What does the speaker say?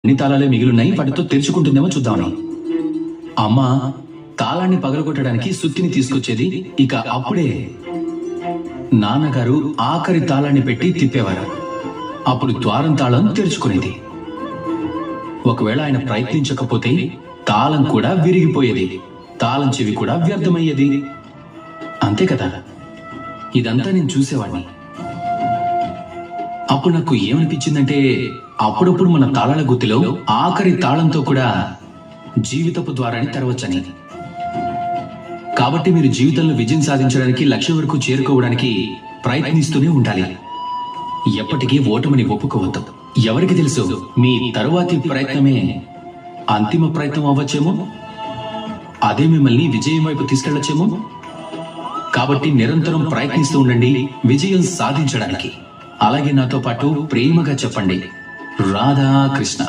అన్ని తాళాలే మిగిలిన్నాయి, వాటితో తెరుచుకుంటుందేమో చూద్దామని. అమ్మ తాళాన్ని పగలగొట్టడానికి సుత్తిని తీసుకొచ్చేది. ఇక అప్పుడే నాన్నగారు ఆఖరి తాళాన్ని పెట్టి తిప్పేవారు. అప్పుడు ద్వారం తాళం తెరుచుకునేది. ఒకవేళ ఆయన ప్రయత్నించకపోతే తాళం కూడా విరిగిపోయేది, తాళం చెవి కూడా వ్యర్థమయ్యేది. అంతే కదా. ఇదంతా నేను చూసేవాడిని. అప్పుడు నాకు ఏమనిపించిందంటే, అప్పుడప్పుడు మన తాళాల గుత్తిలో ఆఖరి తాళంతో కూడా జీవితపు ద్వారాన్ని తెరవచ్చని. కాబట్టి మీరు జీవితంలో విజయం సాధించడానికి, లక్ష్యం వరకు చేరుకోవడానికి ప్రయత్నిస్తూనే ఉండాలి. ఎప్పటికీ ఓటమిని ఒప్పుకోవద్దు. ఎవరికి తెలుసు, మీ తరువాతి ప్రయత్నమే అంతిమ ప్రయత్నం అవ్వచ్చేమో, అదే మిమ్మల్ని విజయం వైపు తీసుకెళ్లొచ్చేమో. కాబట్టి నిరంతరం ప్రయత్నిస్తూ ఉండండి విజయం సాధించడానికి. అలాగే నాతో పాటు ప్రేమగా చెప్పండి, రాధా కృష్ణ.